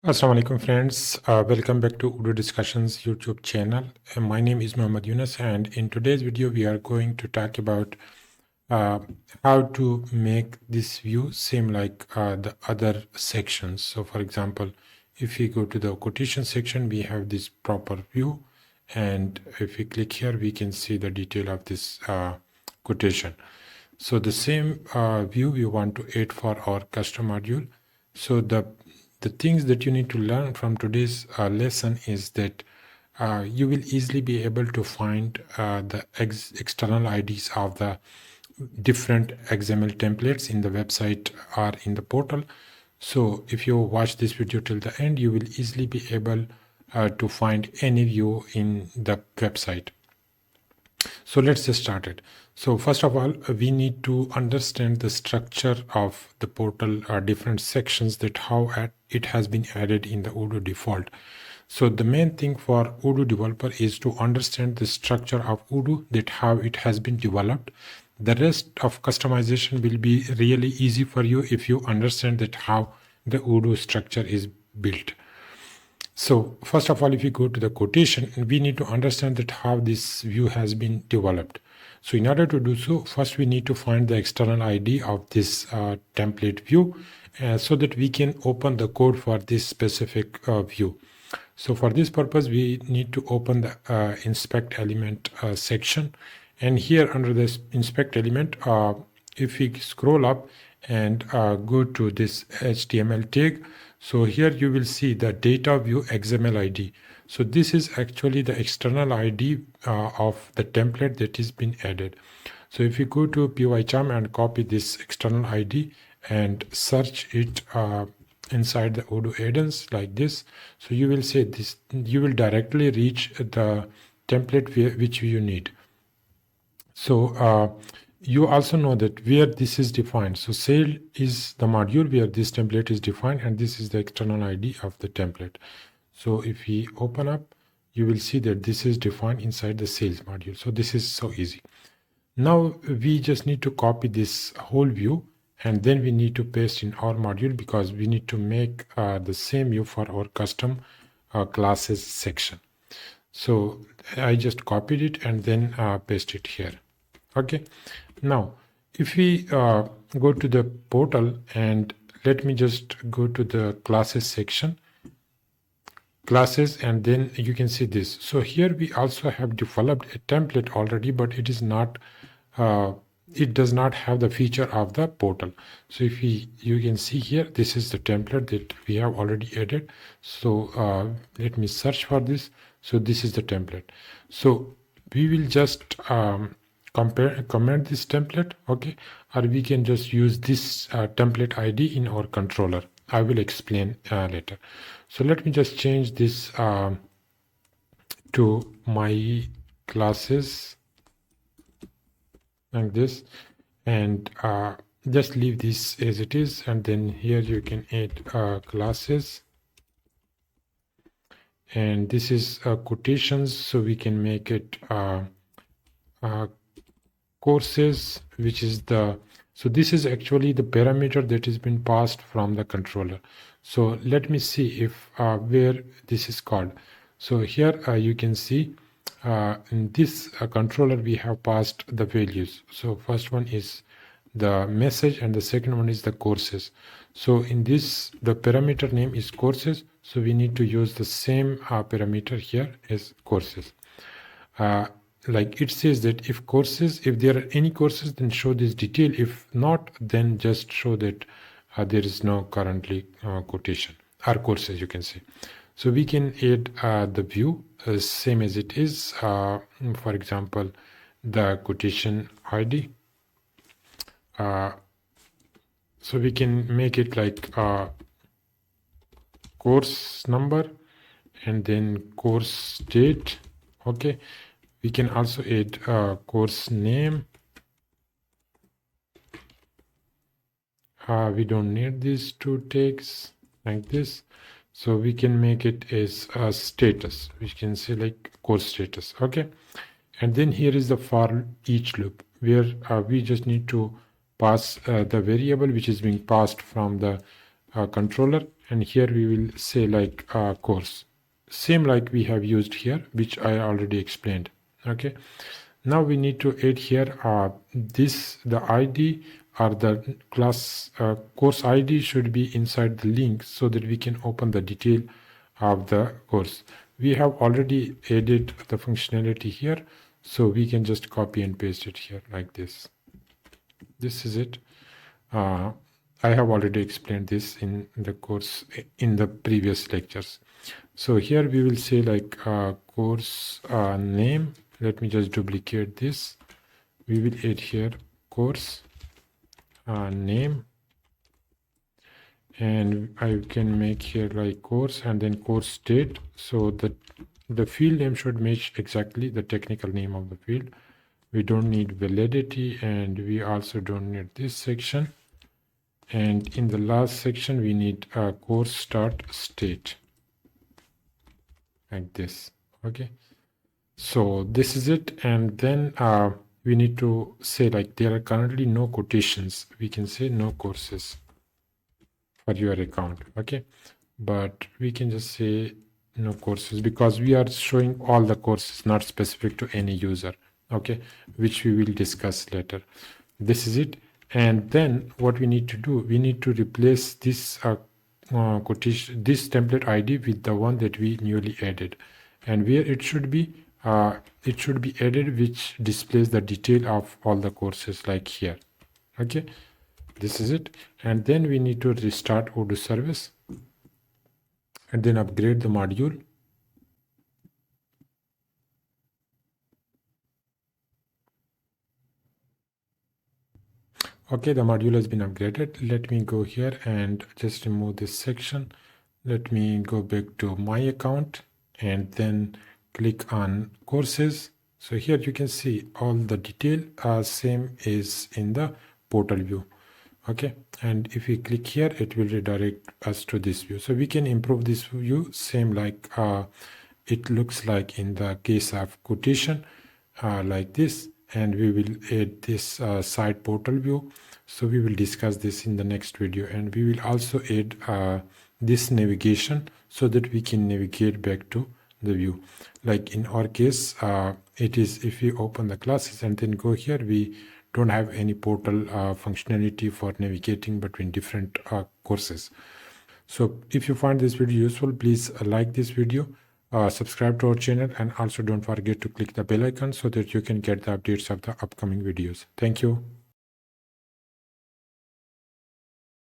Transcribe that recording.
Assalamu alaikum friends, welcome back to Odoo Discussions YouTube channel. My name is Muhammad Yunus, and in today's video we are going to talk about uh, how to make this view seem like the other sections. So for example, if we go to the quotation section, we have this proper view, and if we click here we can see the detail of this quotation. So the same view we want to add for our custom module. So the things that you need to learn from today's lesson is that you will easily be able to find the external IDs of the different XML templates in the website or in the portal. So if you watch this video till the end, you will easily be able to find any view in the website. So let's get started. So first of all, we need to understand the structure of the portal, different sections, that how it has been added in the Odoo default. So the main thing for Odoo developer is to understand the structure of Odoo, that how it has been developed. The rest of customization will be really easy for you if you understand that how the Odoo structure is built. So first of all, if you go to the quotation, we need to understand that how this view has been developed. So in order to do so, first we need to find the external ID of this template view so that we can open the code for this specific view. So for this purpose, we need to open the inspect element section. And here under this inspect element, if we scroll up and go to this HTML tag, so here you will see the data view XML ID. So this is actually the external ID of the template that is been added. So if you go to PyCharm and copy this external ID and search it inside the Odoo add-ins like this, so you will see this, you will directly reach the template which you need. So you also know that where this is defined. So sale is the module where this template is defined, and this is the external ID of the template. So if we open up, you will see that this is defined inside the sales module. So this is so easy. Now we just need to copy this whole view, and then we need to paste in our module, because we need to make the same view for our custom classes section. So I just copied it and then paste it here. Okay, now if we go to the portal, and let me just go to the classes section, classes, and then you can see this. So here we also have developed a template already, but it is not it does not have the feature of the portal. So if you can see here, this is the template that we have already added. So let me search for this. So this is the template. So we will just comment this template, okay, or we can just use this template ID in our controller. I will explain later. So let me just change this to my classes like this, and just leave this as it is, and then here you can add classes, and this is quotations, so we can make it courses, which is the, so this is actually the parameter that has been passed from the controller. So let me see if where this is called. So here you can see in this controller we have passed the values. So first one is the message, and the second one is the courses. So in this, the parameter name is courses, so we need to use the same parameter here as courses. Like it says that if courses, if there are any courses, then show this detail. If not, then just show that there is no currently quotation or courses, you can say. So we can add the view same as it is. For example, the quotation ID. So we can make it like course number and then course date. Okay, we can also add course name. We don't need these two tags like this, so we can make it as a status. We can say like course status. Okay, and then here is the for each loop, where we just need to pass the variable which is being passed from the controller, and here we will say like course, same like we have used here, which I already explained. Okay, now we need to add here the ID or the class course ID should be inside the link so that we can open the detail of the course. We have already added the functionality here, so we can just copy and paste it here like this. This is it. I have already explained this in the course in the previous lectures. So here we will say like course name. Let me just duplicate this. We will add here course name, and I can make here like course and then course date. So the field name should match exactly the technical name of the field. We don't need validity, and we also don't need this section. And in the last section we need a course start state like this. Okay, so this is it. And then we need to say like there are currently no quotations. We can say no courses for your account. Okay, but we can just say no courses because we are showing all the courses, not specific to any user. Okay, which we will discuss later. This is it. And then what we need to do, we need to replace this quotation, this template ID with the one that we newly added, and where it should be added which displays the detail of all the courses like here. Okay, this is it. And then we need to restart Odoo service and then upgrade the module. Okay, the module has been upgraded. Let me go here and just remove this section. Let me go back to my account and then click on courses. So here you can see all the detail same is in the portal view. Okay, and if we click here, it will redirect us to this view. So we can improve this view, same like it looks like in the case of quotation like this. And we will add this side portal view. So we will discuss this in the next video, and we will also add this navigation so that we can navigate back to the view. Like in our case, it is if we open the classes and then go here, we don't have any portal functionality for navigating between different courses. So if you find this video useful, please like this video, subscribe to our channel, and also don't forget to click the bell icon so that you can get the updates of the upcoming videos. Thank you.